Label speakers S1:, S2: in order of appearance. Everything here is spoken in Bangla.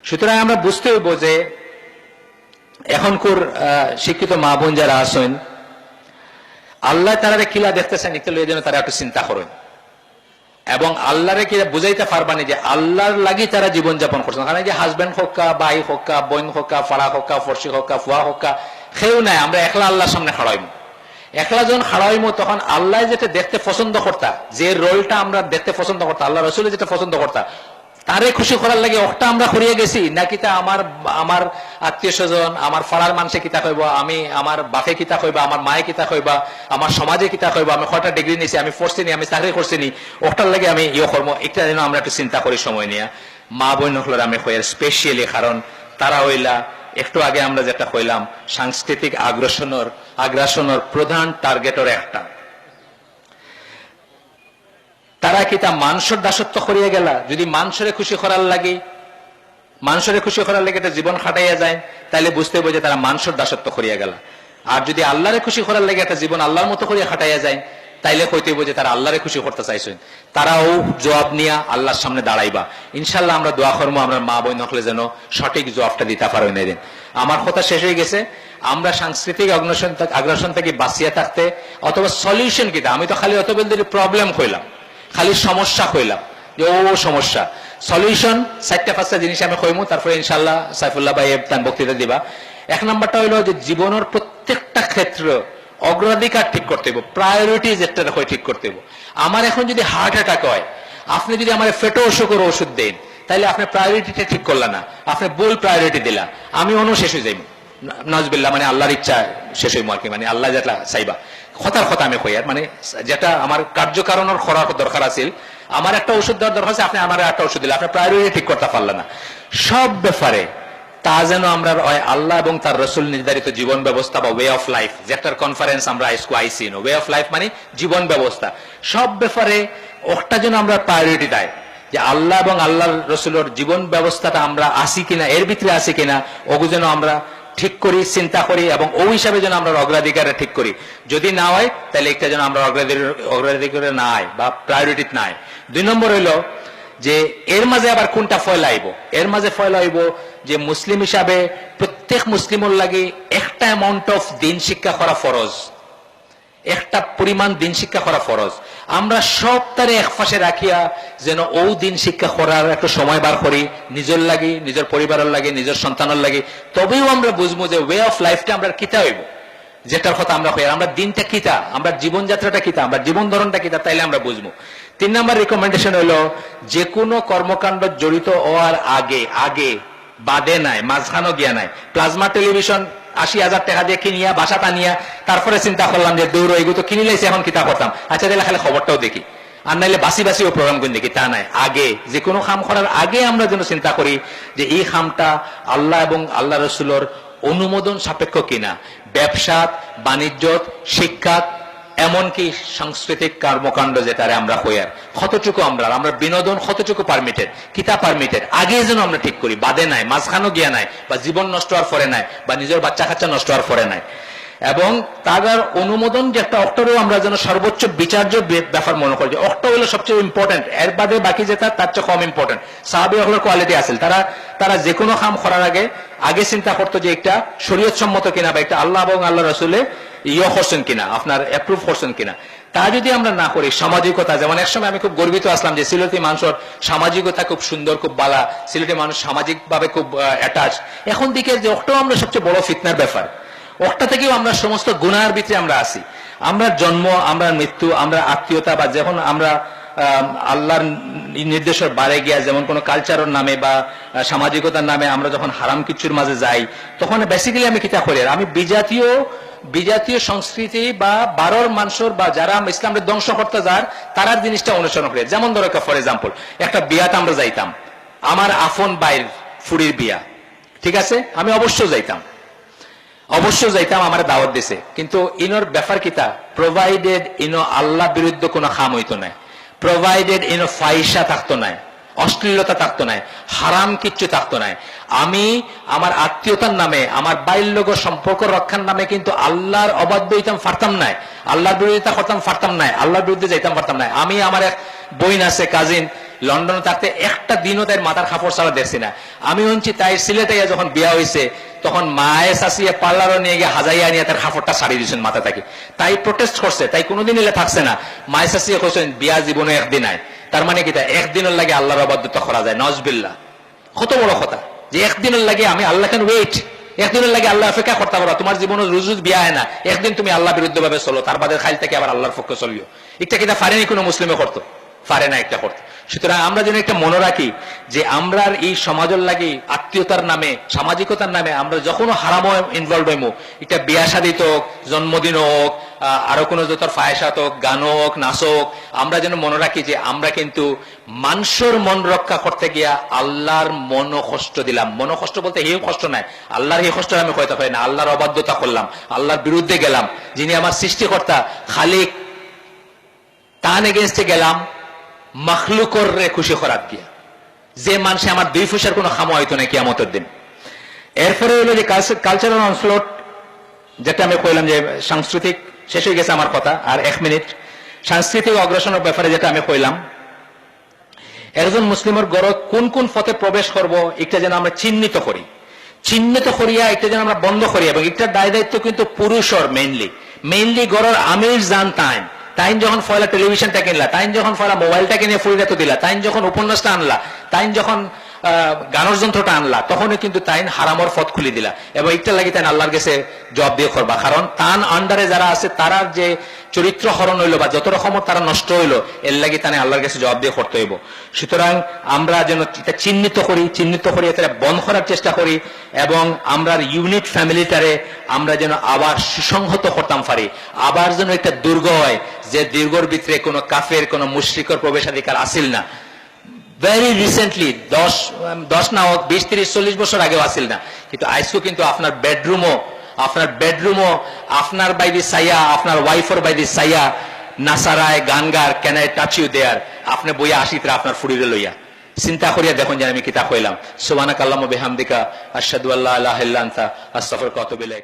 S1: সুতরাং আমরা বুঝতে হইব যে এখনকার শিক্ষিত মা বোন যারা আছেন আল্লাহ তারা কিলা দেখতেছেন একটু এই জন্য তারা একটু চিন্তা করেন এবং আল্লাহরে কি বুঝাইতে পারবানি যে আল্লাহর লাগি তারা জীবনযাপন করছেন। কারণ যে হাজব্যান্ড হোক্কা, ভাই হোক্কা, বোন হোক্কা, ফাড়া হোক্কা, ফর্সি হোক্কা, ফুয়া হোক্কা, সেও নাই। আমরা একলা আল্লাহর সামনে খাড়াইমু, একলা যখন খাড়াইমু তখন আল্লাহ যেটা দেখতে পছন্দ করতা, যে রোলটা আমরা দেখতে পছন্দ করতাম, আল্লাহ রসুল যেটা পছন্দ করতা, তারে খুশি করার লাগে ওটা আমরা করিয়ে গেছি নাকি তা আমার আত্মীয় স্বজন, আমার ফাড়ার মানুষে কিতা কইব, আমি আমার বাপে কিতা কইবা, আমার মায়ে কিতা কইবা, আমার সমাজে কিতা কইবা, আমি কয়টা ডিগ্রি নিছি, আমি পড়ছি নি, আমি চাকরি করছি নি, ওটার লাগে আমি কর্ম, এটা যেন আমরা একটু চিন্তা করি সময় নিয়ে। মা বোন হল আমি কইয়ার স্পেশালি, কারণ তারা হইলা একটু আগে আমরা যেটা কইলাম সাংস্কৃতিক আগ্রাসনের প্রধান টার্গেটের একটা। তারা কি তা মানুষের দাসত্ব করিয়া গেলা? যদি মানুষের খুশি করার লাগে একটা জীবন খাটাইয়া যায়, তাহলে বুঝতে হবে যে তারা মানুষের দাসত্ব করিয়া গেলা। আর যদি আল্লাহরে খুশি করার লাগে একটা জীবন আল্লাহর মতো করিয়া খাটাইয়া যায়, তাইলে কইতে হবে যে তারা আল্লাহরে খুশি করতে চাইছেন। তারাও জবাব নিয়া আল্লাহর সামনে দাঁড়াইবা। ইনশাল্লাহ আমরা দোয়া করবো আমরা মা বোন হলে যেন সঠিক জবাবটা দিতে পারো না দিন। আমার কথা শেষ হয়ে গেছে। আমরা সাংস্কৃতিক আগ্রাসন থেকে বাঁচিয়ে থাকতে অথবা সলিউশন কিতা, আমি তো খালি অতবেলদের প্রবলেম কইলাম, খালি সমস্যা কইলাম যে ও সমস্যা, সলিউশন 4-5টা জিনিস আমি কইমু, তারপরে ইনশাল্লাহ সাইফুল্লাহ ভাই তার বক্তৃতা দিবা। 1 নম্বরটা হইলো যে জীবনের প্রত্যেকটা ক্ষেত্র অগ্রাধিকার ঠিক করতে হইব, প্রায়োরিটিজ একটা ঠিক করতে হইব। আমার এখন যদি হার্ট অ্যাটাক হয়, আপনি যদি আমার ফেটো অসুখের ওষুধ দেন, তাহলে আপনি প্রায়োরিটিটা ঠিক করলেন না, আপনি ভুল প্রায়োরিটি দিলা, আমি শেষ হয়ে যাইব নজবিল্লাহ, মানে আল্লাহর ইচ্ছা শেষ হইব আর কি, মানে আল্লাহ যেটা চাইবা কথার কথা আমি কই আর, মানে যেটা আমার কার্যকারণের খরার দরকার আছে, আমার একটা ওষুধ দেওয়ার দরকার আছে, আপনি আমার একটা ওষুধ দিলে, আপনি প্রায়োরিটি ঠিক করতে পারলেন না। সব ব্যাপারে তা যেন আমরা আল্লাহ এবং তার রসুল নির্ধারিত জীবন ব্যবস্থা বা ওয়ে অফ লাইফ, যেটার কনফারেন্স আমরা আইসি ওয়ে অফ লাইফ মানে জীবন ব্যবস্থা, সব ব্যাপারে ওটা যেন আমরা প্রায়োরিটি দেয় যে আল্লাহ এবং আল্লাহর রসুলের জীবন ব্যবস্থাটা আমরা আসি কিনা, এর ভিতরে আসি কিনা, ওগু যেন আমরা ঠিক করি, চিন্তা করি এবং ওই হিসাবে যেন আমরা অগ্রাধিকারে ঠিক করি। যদি না হয় তাহলে একটা যেন আমরা অগ্রাধিকারে না হয় বা প্রায়োরিটি না হয়। 2 নম্বর হইলো যে এর মাঝে আবার কোনটা ফয়লাইব, এর মাঝে ফয়লাইব যে মুসলিম হিসাবে প্রত্যেক মুসলিমের লাগে একটা অ্যামাউন্ট অফ দিন শিক্ষা করা ফরজ, একটা পরিমাণ দিন শিক্ষা করা ফরজ। আমরা সব তারে এক পাশে রাখিয়া যেন ও দিন শিক্ষা করার একটা সময় বার করি, নিজের লাগি, নিজের পরিবারের লাগে, নিজের সন্তানের লাগে, তবেও আমরা বুঝবো যে ওয়ে অফ লাইফটা আমরা কিতা হইব, যেটার কথা আমরা কই, আমরা দিনটা কিতা, আমরা জীবনযাত্রাটা কিতা, আমরা জীবন ধরনটা কিতা, তাইলে আমরা বুঝবো। 3 নম্বর রিকমেন্ডেশন হলো যে কোনো কর্মকাণ্ড জড়িত হওয়ার আগে বাদে নাই, মাঝখানো গিয়া নাই। প্লাজমা টেলিভিশন 80,000 টাকা দিয়ে কিনিয়া বাসাটা নিয়া তারপরে চিন্তা করলাম যে দৌড় এগুলো তো কিনি লাইছে, এখন কিতা করতাম, আচ্ছা তাহলে খালি খবরটাও দেখি, আর নাইলে বাসিও প্রোগ্রাম করে দেখি, তা নাই। আগে যে কোনো খাম করার আগে আমরা যেন চিন্তা করি যে এই খামটা আল্লাহ এবং আল্লাহ রসুলের অনুমোদন সাপেক্ষ কিনা, ব্যবসা বাণিজ্য শিক্ষা এমনকি সাংস্কৃতিক কর্মকাণ্ড যেটারে আমরা হইয়ার কতটুকু আমরা বিনোদন কতটুকু পারমিটেড, কিতা পারমিটেড, আগে যেন আমরা ঠিক করি, বাদে নাই, মাঝখানো গিয়া নাই, বা জীবন নষ্ট হওয়ার পরে নাই, বা নিজের বাচ্চা কাচ্চা নষ্ট হওয়ার পরে নাই। এবং তার অনুমোদন যে একটা অক্টরও আমরা যেন সর্বোচ্চ বিচার্য ব্যাপার মনে করি, যে অক্ট হলো সবচেয়ে ইম্পর্টেন্ট, এর বাদে বাকি যেটা তার চেয়ে কম ইম্পর্টেন্ট। সাহাবী হলের কোয়ালিটি আছে, তারা যে কোনো কাম করার আগে চিন্তা করতো যে একটা শরীয়ত সম্মত কিনা, বা একটা আল্লাহ এবং আল্লাহ রসুলে করছেন কিনা, আপনার অ্যাপ্রুভ করছেন কিনা। তা যদি আমরা না করি, সামাজিকতা, যেমন একসময় আমি খুব গর্বিত আসলাম যে সিলেটি মানুষের সামাজিকতা খুব সুন্দর, খুব বালা, সিলেটি মানুষ সামাজিক ভাবে খুব অ্যাটাচ। এখন দিকে যে অক্টো আমরা সবচেয়ে বড় ফিতনার ব্যাপার, ওটা থেকেও আমরা সমস্ত গুনার ভিতরে আমরা আসি। আমরা জন্ম, আমরা মৃত্যু, আমরা আত্মীয়তা, বা যখন আমরা আল্লাহর নির্দেশের বাইরে গিয়া যেমন কোনো কালচারের নামে বা সামাজিকতার নামে আমরা যখন হারাম কিচ্ছুর মাঝে যাই, তখন বেসিক্যালি আমি কিতা করি, আমি বিজাতীয় সংস্কৃতি বা বারোর মানুষের বা যারা ইসলামের ধ্বংস করতে যার তারার জিনিসটা অনুসরণ করি। যেমন ধরো ফর এক্সাম্পল একটা বিয়াতে আমরা যাইতাম, আমার আফন বাইর ফুরির বিয়া, ঠিক আছে, আমি অবশ্যই যাইতাম, আমার দাওয়াত দিছে, কিন্তু ইনোর ব্যাপার কিতা, প্রোভাইডেড ইনো আল্লাহ বিরুদ্ধে কোনো খাম হইতো না, প্রোভাইডেড ইনো ফাইসা থাকতো না, অশ্লীলতা থাকতো না, হারাম কিচ্ছু থাকতো না। আমি আমার আত্মীয়তার নামে, আমার বাল্যগ সম্পর্ক রক্ষার নামে কিন্তু আল্লাহর অবাধ্য হইতাম পারতাম না, আল্লাহর বিরোধিতা করতাম পারতাম না, আল্লাহর বিরুদ্ধে যাইতাম পারতাম না। আমি আমার এক বইন আছে, কাজিন, লন্ডনে থাকতে একটা দিনও তাই মাথার কাপড় ছাড়া দেখছি না। আমি শুনছি তাই সিলেটে যখন বিয়া হয়েছে তখন মায়ে শাসিয়ে পার্লারও নিয়ে গিয়ে হাজাইয়া নিয়ে তার কাপড়টা ছাড়িয়ে দিয়েছেন মাথা থেকে। তাই প্রোটেস্ট করছে, তাই কোনোদিন এলে থাকছে না। মায়ে শাসিয়ে কইছেন বিয়া জীবনে একদিন আয়, তার মানে কি তা একদিনের লাগে আল্লাহর অবাধ্যতা করা যায়? নজবিল্লাহ, কত বড় কথা যে একদিনের লাগে আমি আল্লাহ ক্যান ওয়েট, একদিনের লাগে আল্লাহ অপেক্ষা করতে পারো। তোমার জীবনে রোজ রোজ বিয়া হয় না, একদিন তুমি আল্লাহ বিরুদ্ধ ভাবে চলো, তার বাদে খাইল থেকে আবার আল্লাহর পক্ষে চলিও। এটা কিনা পারেনি কোনো মুসলিমে করতো, পারে না একটা করতো। সুতরাং আমরা যেন একটা মনে রাখি যে আমরা এই সমাজের লাগে আত্মীয়তার নামে, সামাজিকতার নামে আমরা যখনও হারাম ইনভলভ হইমু, এটা বিয়া শাদিত হোক, জন্মদিন হোক, আরো কোনো যত ফায়সাত হোক, গান হোক, নাচ হোক, আমরা যেন মনে রাখি যে আমরা কিন্তু মানুষের মন রক্ষা করতে গিয়া আল্লাহর মন কষ্ট দিলাম। মন কষ্ট বলতে এই কষ্ট নাই, আল্লাহর এই কষ্ট আমি কইতে পারি না। আল্লাহর অবাধ্যতা করলাম, আল্লাহর বিরুদ্ধে গেলাম, যিনি আমার সৃষ্টিকর্তা খালিক, তান এগেনস্টে গেলাম মখলুকর রে খুশি করার দিয়া, যে মানুষে আমার 2 পয়সার কোনো খামো হইতো না কিয়ামতের দিন। এরপরে হলো যে কালচারাল অনস্লট, যেটা আমি কইলাম যে সাংস্কৃতিক, শেষ হয়ে গেছে আমার কথা, আর 1 মিনিট। সাংস্কৃতিক অগ্রসনের ব্যাপারে যেটা আমি কইলাম, একজন মুসলিমের গড় কোন কোন পথে প্রবেশ করব এটা যেন আমরা চিহ্নিত করি, চিহ্নিত করিয়া এটা যেন আমরা বন্ধ করি। এবং এটার দায় দায়িত্ব কিন্তু পুরুষর মেইনলি গড়ের আমির জান তাইন যখন ফয়লা টেলিভিশনটা কিনলা, তাইন যখন ফয়লা মোবাইলটা কিনে ফুরিটা তো দিলা, তাইন যখন উপন্যাসটা আনলা, তাইন যখন গানের যন্ত্রটা আনলা, তখনই কিন্তু তাইন হারামর পথ খুলে দিলা। এবং একটা লাগি তাই আল্লাহর কাছে জবাব দিয়ে করবা। কারণ তান আন্ডারে যারা আছে তারা যে চরিত্র হরণ হইলো বা যত রকমের তারা নষ্ট হইলো, এর লাগি তাই আল্লাহর কাছে জবাব দিয়ে করতে হইব। সুতরাং আমরা যেন এটা চিহ্নিত করি, এটা বন্ধ করার চেষ্টা করি, এবং আমরা ইউনিট ফ্যামিলিটারে আমরা যেন আবার সুসংহত করতাম পারি। আবার যেন একটা দুর্গ হয়, যে দুর্গর ভিতরে কোনো কাফের, কোনো মুশরিকের প্রবেশাধিকার আসিল না। ভেরি রিসেন্টলি 10 না হোক 20, 30, 40 বছর আগেও আসিল না, কিন্তু আজকেও কিন্তু আপনার বেডরুমও আপনার বাইদি সাইয়া, আপনার ওয়াইফের বাইদি সাইয়া নাসারায় গানগার can I touch you there, আপনি বইয়া আসিতরা আপনার ফুরিরে লইয়া। চিন্তা করিয়া দেখুন যে আমি কিতা কইলাম। সুবহানাকাল্লাহুম্মা বিহামদিকা আশহাদু আল্লা ইলাহা ইল্লা আনতা আস্তাগফিরুকা ওয়া আতুবু ইলাইক।